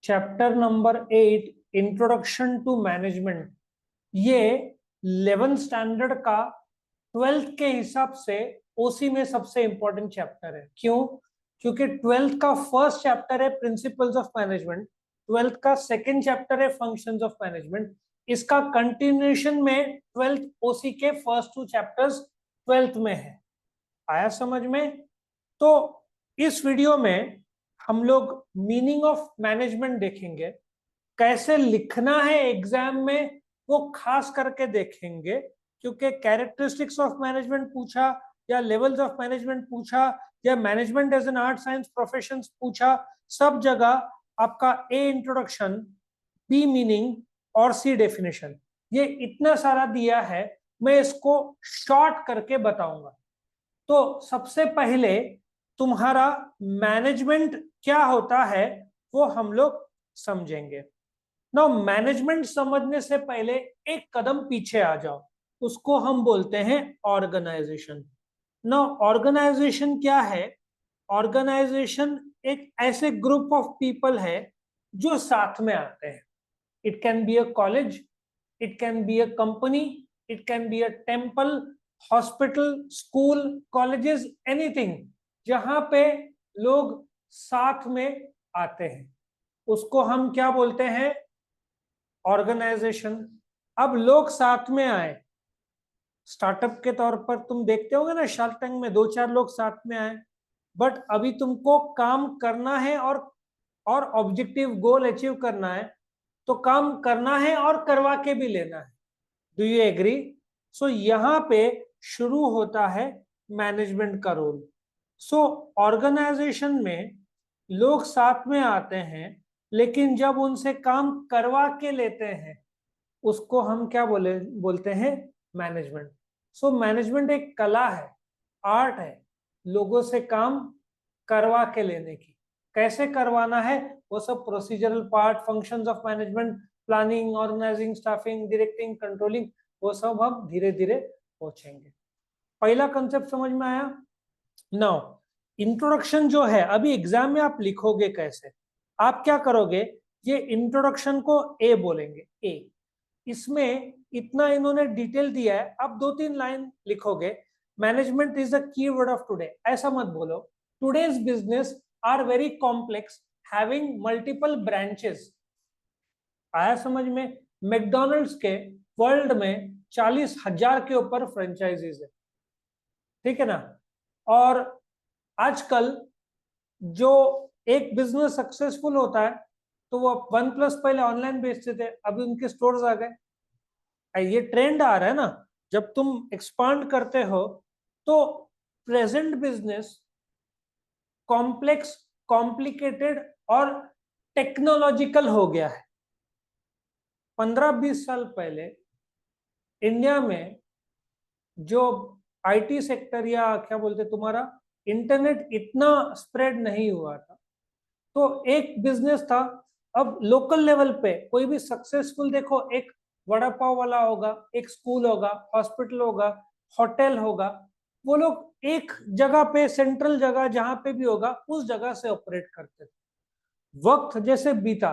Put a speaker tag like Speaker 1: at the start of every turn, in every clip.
Speaker 1: Chapter number 8 introduction to management. ये 11th standard का 12th के हिसाब से ओसी में सबसे इंपॉर्टेंट चैप्टर है। क्यों? क्योंकि 12th का फर्स्ट चैप्टर है प्रिंसिपल्स ऑफ मैनेजमेंट, 12th का सेकंड चैप्टर है फंक्शंस ऑफ मैनेजमेंट। इसका कंटिन्यूएशन में 12th ओसी के फर्स्ट 2 चैप्टर्स 12th में है। आया समझ में? तो इस वीडियो में हम लोग मीनिंग ऑफ मैनेजमेंट देखेंगे, कैसे लिखना है एग्जाम में वो खास करके देखेंगे, क्योंकि कैरेक्टरिस्टिक्स ऑफ मैनेजमेंट पूछा या लेवल्स ऑफ मैनेजमेंट पूछा या management as an art science profession पूछा, सब जगह आपका ए इंट्रोडक्शन, बी मीनिंग और सी डेफिनेशन, ये इतना सारा दिया है। मैं इसको शॉर्ट करके बताऊंगा। तो सबसे पहले तुम्हारा मैनेजमेंट क्या होता है वो हम लोग समझेंगे। नाउ मैनेजमेंट समझने से पहले एक कदम पीछे आ जाओ, उसको हम बोलते हैं ऑर्गेनाइजेशन। नाउ ऑर्गेनाइजेशन क्या है? ऑर्गेनाइजेशन एक ऐसे ग्रुप ऑफ पीपल है जो साथ में आते हैं। It can be a college, it can be a company, it can be a temple, hospital, school, colleges, anything जहां पे लोग साथ में आते हैं उसको हम क्या बोलते हैं? ऑर्गेनाइजेशन। अब लोग साथ में आए, स्टार्टअप के तौर पर तुम देखते होगे ना, शार्क टैंक में 2-4 लोग साथ में आए, बट अभी तुमको काम करना है और ऑब्जेक्टिव गोल अचीव करना है, तो काम करना है और करवा के भी लेना है। Do you agree? सो यहाँ पे शुरू होता है मैनेजमेंट का रोल। सो ऑर्गेनाइजेशन में लोग साथ में आते हैं, लेकिन जब उनसे काम करवा के लेते हैं उसको हम क्या बोलते हैं? मैनेजमेंट। सो मैनेजमेंट एक कला है, आर्ट है, लोगों से काम करवा के लेने की। कैसे करवाना है वो सब procedural part, functions of management, planning, organising, staffing, directing, controlling, वो सब हम धीरे धीरे पहुंचेंगे। पहला कंसेप्ट समझ में आया? नाउ इंट्रोडक्शन जो है, अभी एग्जाम में आप लिखोगे कैसे? आप क्या करोगे? ये इंट्रोडक्शन को ए बोलेंगे, ए। इसमें इतना इन्होंने डिटेल दिया है, आप 2-3 लाइन लिखोगे। Management is the key word of today, ऐसा मत बोलो। Today's business are very complex, having multiple branches. आया समझ में? मैकडोनल्ड्स के वर्ल्ड में 40,000 के ऊपर फ्रेंचाइजीज है, ठीक है ना? और आजकल जो एक बिजनेस सक्सेसफुल होता है तो वो वन प्लस पहले ऑनलाइन बेचते थे, अभी उनके स्टोर्स आ गए। ये ट्रेंड आ रहा है ना, जब तुम एक्सपांड करते हो तो प्रेजेंट बिजनेस कॉम्प्लेक्स, कॉम्प्लिकेटेड और टेक्नोलॉजिकल हो गया है। 15-20 साल पहले इंडिया में जो आईटी सेक्टर या क्या बोलते तुम्हारा इंटरनेट इतना स्प्रेड नहीं हुआ था, तो एक बिजनेस था। अब लोकल लेवल पे कोई भी सक्सेसफुल देखो, एक वड़ा पाव वाला होगा, एक स्कूल होगा, हॉस्पिटल होगा, होटल होगा, वो लोग एक जगह पे, सेंट्रल जगह जहां पे भी होगा उस जगह से ऑपरेट करते थे। वक्त जैसे बीता,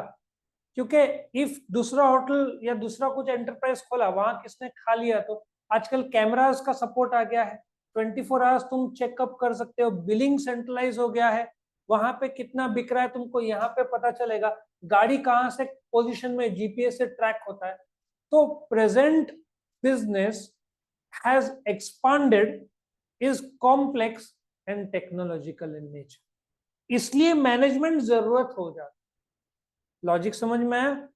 Speaker 1: क्योंकि इफ दूसरा होटल या दूसरा कुछ एंटरप्राइज खोला, वहां किसने खा लिया, तो आजकल कैमरास का सपोर्ट आ गया है, 24 आवर्स तुम चेकअप कर सकते हो, बिलिंग सेंट्रलाइज हो गया है, वहां पे कितना बिक रहा है तुमको यहाँ पे पता चलेगा, गाड़ी कहाँ से पोजीशन में जीपीएस से ट्रैक होता है। तो present business has expanded, is complex and technological in nature, इसलिए मैनेजमेंट जरूरत हो जाती। लॉजिक समझ में आया?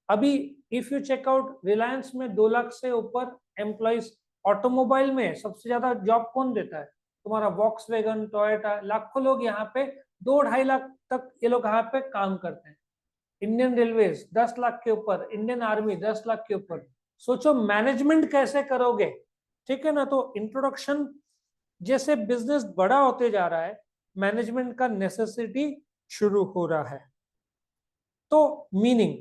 Speaker 1: अभी इफ यू चेकआउट, रिलायंस में 2 लाख से ऊपर एम्प्लॉइज, ऑटोमोबाइल में सबसे ज्यादा जॉब कौन देता है? तुम्हारा वॉक्सवैगन, टोयोटा, लाखों लोग यहाँ पे 2-2.5 लाख तक ये लोग यहाँ पे काम करते हैं। इंडियन रेलवेज 10 लाख के ऊपर, इंडियन आर्मी 10 लाख के ऊपर। सोचो मैनेजमेंट कैसे करोगे, ठीक है ना? तो इंट्रोडक्शन, जैसे बिजनेस बड़ा होते जा रहा है मैनेजमेंट का नेसेसिटी शुरू हो रहा है। तो मीनिंग,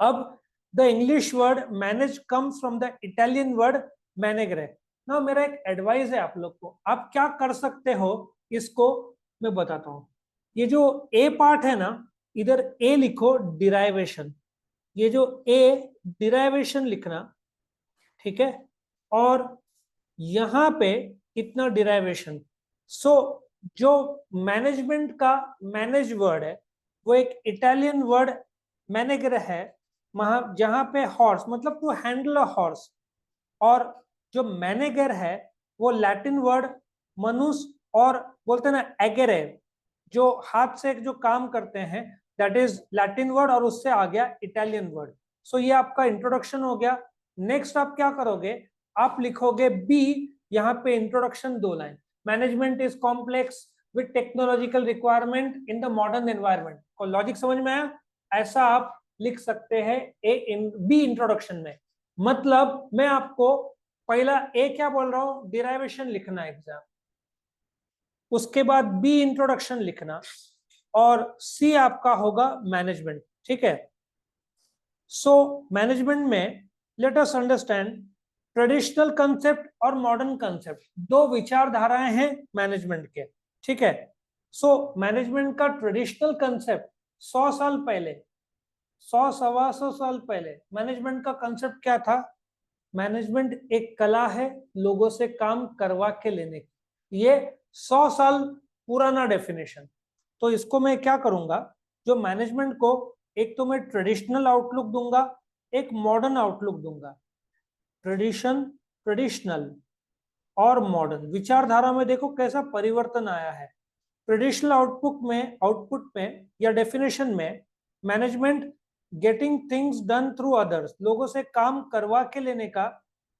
Speaker 1: अब the English word manage comes from the Italian word मैनेग्रे। ना मेरा एक एडवाइस है आप लोग को, आप क्या कर सकते हो इसको मैं बताता हूँ। ये जो ए पार्ट है ना, इधर ए लिखो डिराइवेशन, ये जो ए डिराइवेशन लिखना, ठीक है, और यहां पे इतना डिराइवेशन। सो जो मैनेजमेंट का मैनेज वर्ड है वो एक इटालियन वर्ड मैनेगर है, जहां पे हॉर्स मतलब टू हैंडल अ हॉर्स, और जो मैनेगर है वो लैटिन वर्ड मनुस, और बोलते हैं ना एगेरे, जो हाथ से जो काम करते हैं, दैट इज लैटिन वर्ड, और उससे आ गया इटालियन वर्ड। सो ये आपका इंट्रोडक्शन हो गया। नेक्स्ट आप क्या करोगे, आप लिखोगे बी, यहाँ पे introduction 2 line, management is complex with technological requirement in the modern environment. को लॉजिक समझ में आया? ऐसा आप लिख सकते हैं बी इंट्रोडक्शन में। मतलब मैं आपको पहला ए क्या बोल रहा हूं, डिराइवेशन लिखना एग्जाम, उसके बाद बी इंट्रोडक्शन लिखना, और सी आपका होगा मैनेजमेंट, ठीक है। सो मैनेजमेंट में let us understand traditional concept और मॉडर्न कंसेप्ट, दो विचारधाराएं हैं मैनेजमेंट के, ठीक है। सो मैनेजमेंट का ट्रेडिशनल कंसेप्ट 100 साल पहले, 100-125 साल पहले मैनेजमेंट का कंसेप्ट क्या था? मैनेजमेंट एक कला है लोगों से काम करवा के लेने की। ये 100 साल पुराना डेफिनेशन। तो इसको मैं क्या करूंगा, जो मैनेजमेंट को एक तो मैं ट्रेडिशनल आउटलुक दूंगा, एक मॉडर्न आउटलुक दूंगा। ट्रेडिशनल और मॉडर्न विचारधारा में देखो कैसा परिवर्तन आया है। ट्रेडिशनल आउटपुट में या डेफिनेशन में management getting things done through others, लोगों से काम करवा के लेने का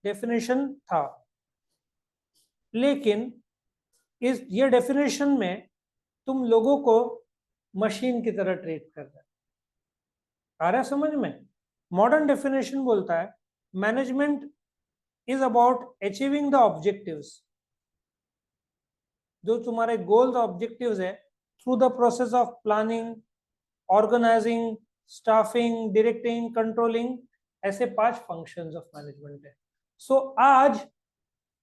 Speaker 1: डेफिनेशन था। लेकिन ये डेफिनेशन में तुम लोगों को मशीन की तरह ट्रीट कर रहे, आ रहा है समझ में? मॉडर्न डेफिनेशन बोलता है management is about achieving the objectives, जो तुम्हारे गोल्स ऑब्जेक्टिव्स है, through the process of planning, organising, staffing, directing, controlling, ऐसे 5 फंक्शंस ऑफ मैनेजमेंट है। सो आज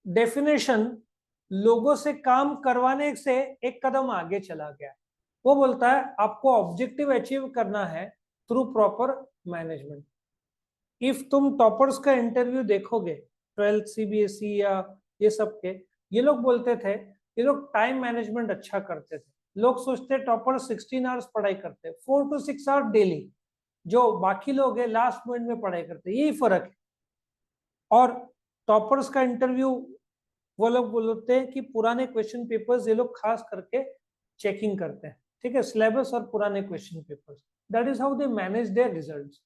Speaker 1: डेफिनेशन लोगों से काम करवाने से एक कदम आगे चला गया। वो बोलता है आपको ऑब्जेक्टिव अचीव करना है थ्रू प्रॉपर मैनेजमेंट। इफ तुम टॉपर्स का इंटरव्यू देखोगे 12th सीबीएसई या ये सब के, ये लोग बोलते थे, ये लोग टाइम मैनेजमेंट अच्छा करते थे। लोग सोचते टॉपर 16 आवर्स पढ़ाई करते, 4 to 6 आवर्स डेली, जो बाकी लोग है लास्ट मिनट में पढ़ाई करते, यही फर्क है। और टॉपर्स का इंटरव्यू वो लोग बोलते हैं कि पुराने क्वेश्चन पेपर्स ये लोग खास करके चेकिंग करते हैं, ठीक है, सिलेबस और पुराने question papers, that is how they manage there results.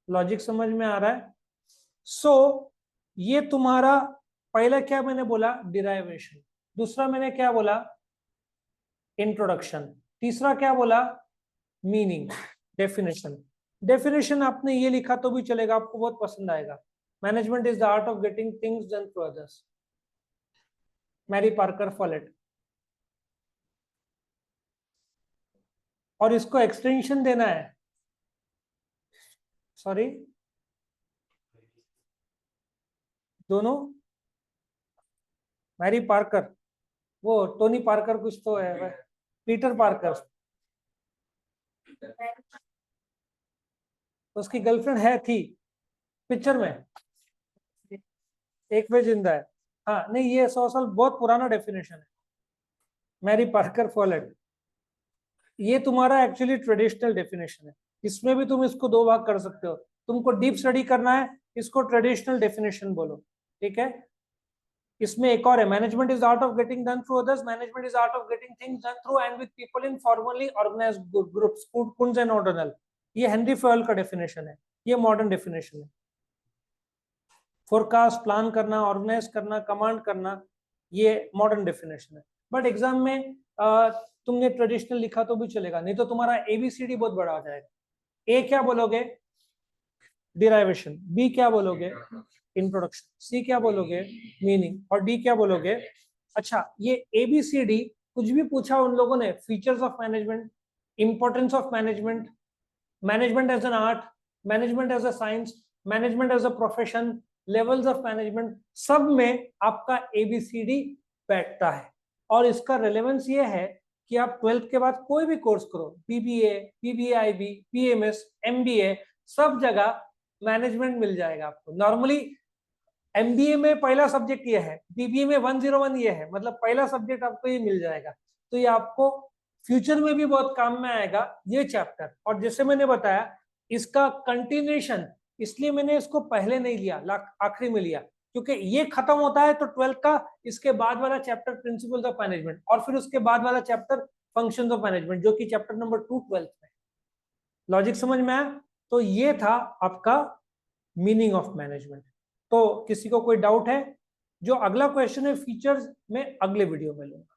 Speaker 1: Logic समझ में आ रहा है? सो ये तुम्हारा पहला क्या मैंने बोला, डिराइवेशन, दूसरा मैंने क्या बोला, इंट्रोडक्शन, तीसरा क्या बोला, मीनिंग, डेफिनेशन। डेफिनेशन आपने ये लिखा तो भी चलेगा, आपको बहुत पसंद आएगा। Management is the art of getting things done through others, Mary Parker Follett. और इसको एक्सटेंशन देना है, सॉरी दोनों, मैरी पार्कर, वो टोनी पार्कर कुछ तो है, पीटर पार्कर, उसकी गर्लफ्रेंड है थी पिक्चर में, एक वे जिंदा है। हाँ नहीं, ये 100 साल बहुत पुराना डेफिनेशन है, मैरी पार्कर फॉलेट। ये तुम्हारा एक्चुअली ट्रेडिशनल डेफिनेशन है, इसमें भी तुम इसको 2 भाग कर सकते हो। तुमको डीप स्टडी करना है, इसको ट्रेडिशनल डेफिनेशन बोलो, ठीक है। इसमें एक और है, management is art of getting done through others, management is art of getting things done through and with people in formally organised groups, Koontz and O'Donnell. ये हेनरी फॉयल का डेफिनेशन है, ये मॉडर्न डेफिनेशन है। Forecast, plan करना, organise करना, command करना, ये modern definition है। बट एग्जाम में तुमने ट्रेडिशनल लिखा तो भी चलेगा, नहीं तो तुम्हारा एबीसीडी बहुत बड़ा हो जाएगा। ए क्या बोलोगे, डिराइवेशन, बी क्या बोलोगे, इंट्रोडक्शन, सी क्या बोलोगे, मीनिंग, और डी क्या बोलोगे। अच्छा, ये एबीसीडी कुछ भी पूछा उन लोगों ने, features of management, importance of management, management as an art, management as a science, management as a profession, levels of management, सब में आपका एबीसीडी बैठता है। और इसका रेलेवेंस ये है कि आप 12th के बाद कोई भी कोर्स करो, बीबीए, बीबीआईबी, बीएमएस, एमबीए, सब जगह मैनेजमेंट मिल जाएगा आपको। नॉर्मली एमबीए में पहला सब्जेक्ट ये है, बीबीए में 101 ये है, मतलब पहला सब्जेक्ट आपको ये मिल जाएगा। तो ये आपको फ्यूचर में भी बहुत काम में आएगा ये चैप्टर। और जैसे मैंने बताया इसका कंटिन्यूएशन, इसलिए मैंने इसको पहले नहीं लिया, आखिरी में लिया, क्योंकि ये खत्म होता है तो 12th का इसके बाद वाला चैप्टर प्रिंसिपल्स ऑफ मैनेजमेंट, और फिर उसके बाद वाला चैप्टर फंक्शंस ऑफ मैनेजमेंट, जो कि चैप्टर नंबर 2 12th में। लॉजिक समझ में आया? तो ये था आपका मीनिंग ऑफ मैनेजमेंट। तो किसी को कोई डाउट है? जो अगला क्वेश्चन है फीचर्स में अगले वीडियो में लूंगा।